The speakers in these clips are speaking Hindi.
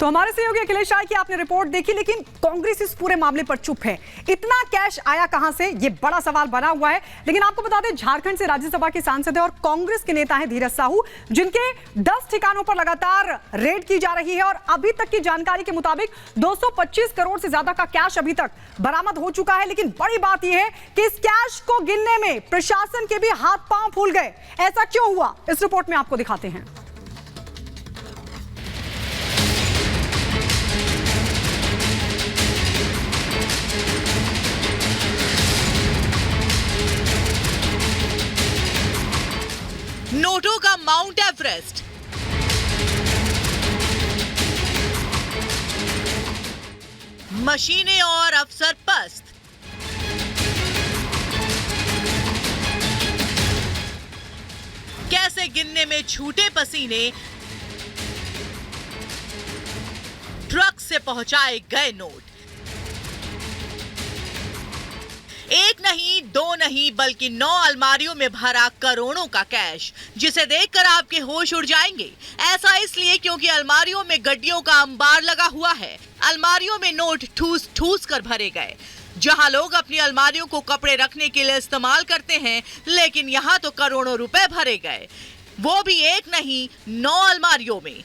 तो हमारे सहयोगी अखिलेश राय की आपने रिपोर्ट देखी, लेकिन कांग्रेस इस पूरे मामले पर चुप है। इतना कैश आया कहां से, ये बड़ा सवाल बना हुआ है। लेकिन आपको बता दें, झारखंड से राज्यसभा के सांसद है और कांग्रेस के नेता हैं धीरज साहू, जिनके 10 ठिकानों पर लगातार रेड की जा रही है और अभी तक की जानकारी के मुताबिक 225 करोड़ से ज्यादा का कैश अभी तक बरामद हो चुका है। लेकिन बड़ी बात यह है कि इस कैश को गिनने में प्रशासन के भी हाथ पांव फूल गए। ऐसा क्यों हुआ, इस रिपोर्ट में आपको दिखाते हैं। नोटों का माउंट एवरेस्ट, मशीनें और अफसर पस्त, कैसे गिनने में छूटे पसीने, ट्रक से पहुंचाए गए नोट। एक नहीं, दो नहीं, बल्कि 9 अलमारियों में भरा करोड़ों का कैश, जिसे देखकर आपके होश उड़ जाएंगे। ऐसा इसलिए क्योंकि अलमारियों में गड्डियों का अंबार लगा हुआ है। अलमारियों में नोट ठूस ठूस कर भरे गए। जहां लोग अपनी अलमारियों को कपड़े रखने के लिए इस्तेमाल करते हैं, लेकिन यहां तो करोड़ों रुपए भरे गए, वो भी एक नहीं 9 अलमारियों में।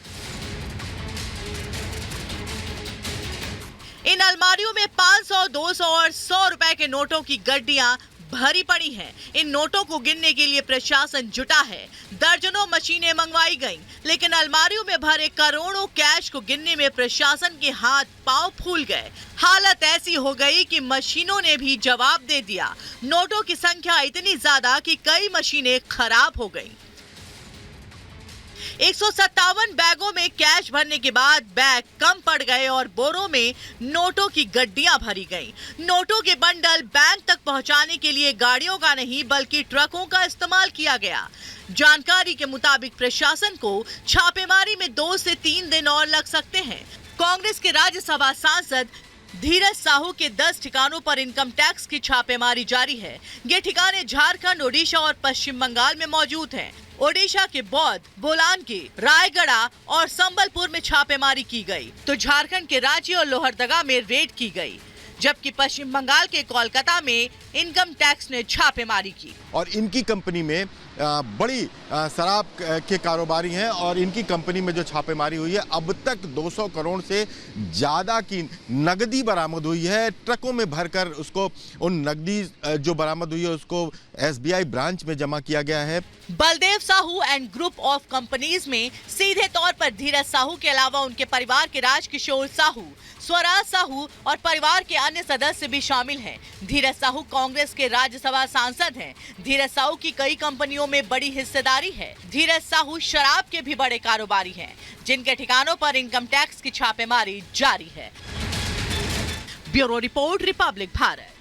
इन अलमारियों में 500, 200 और 100 रुपए के नोटों की गड्डियां भरी पड़ी हैं। इन नोटों को गिनने के लिए प्रशासन जुटा है। दर्जनों मशीनें मंगवाई गईं, लेकिन अलमारियों में भरे करोड़ों कैश को गिनने में प्रशासन के हाथ पांव फूल गए। हालत ऐसी हो गई कि मशीनों ने भी जवाब दे दिया। नोटों की संख्या इतनी ज्यादा कि कई मशीनें खराब हो गईं। 157 बैगों में कैश भरने के बाद बैग कम पड़ गए और बोरों में नोटों की गड्डियां भरी गईं। नोटों के बंडल बैंक तक पहुंचाने के लिए गाड़ियों का नहीं बल्कि ट्रकों का इस्तेमाल किया गया। जानकारी के मुताबिक प्रशासन को छापेमारी में 2 से 3 दिन और लग सकते हैं। कांग्रेस के राज्यसभा सांसद धीरज साहू के 10 ठिकानों पर इनकम टैक्स की छापेमारी जारी है। ये ठिकाने झारखंड, ओडिशा और पश्चिम बंगाल में मौजूद हैं। ओडिशा के बौद्ध, बोलांगी, रायगढ़ और संबलपुर में छापेमारी की गई, तो झारखंड के रांची और लोहरदगा में रेड की गई, जबकि पश्चिम बंगाल के कोलकाता में इनकम टैक्स ने छापेमारी की। और इनकी कंपनी में बड़ी शराब के कारोबारी हैं और इनकी कंपनी में जो छापेमारी हुई है, अब तक 200 करोड़ से ज़्यादा की नकदी बरामद हुई है। ट्रकों में भरकर उसको, उन नकदी जो बरामद हुई है उसको SBI ब्रांच में जमा किया गया है। Baldev Sahu and group of companies में सीधे तौर पर धीरज साहू के अलावा उनके परिवार के राजकिशोर साहू, स्वराज साहू और परिवार के अन्य सदस्य भी शामिल हैं। धीरज साहू कांग्रेस के राज्यसभा सांसद हैं। धीरज साहू की कई कंपनियों में बड़ी हिस्सेदारी है। धीरज साहू शराब के भी बड़े कारोबारी हैं, जिनके ठिकानों पर इनकम टैक्स की छापेमारी जारी है। Bureau report, Republic Bharat.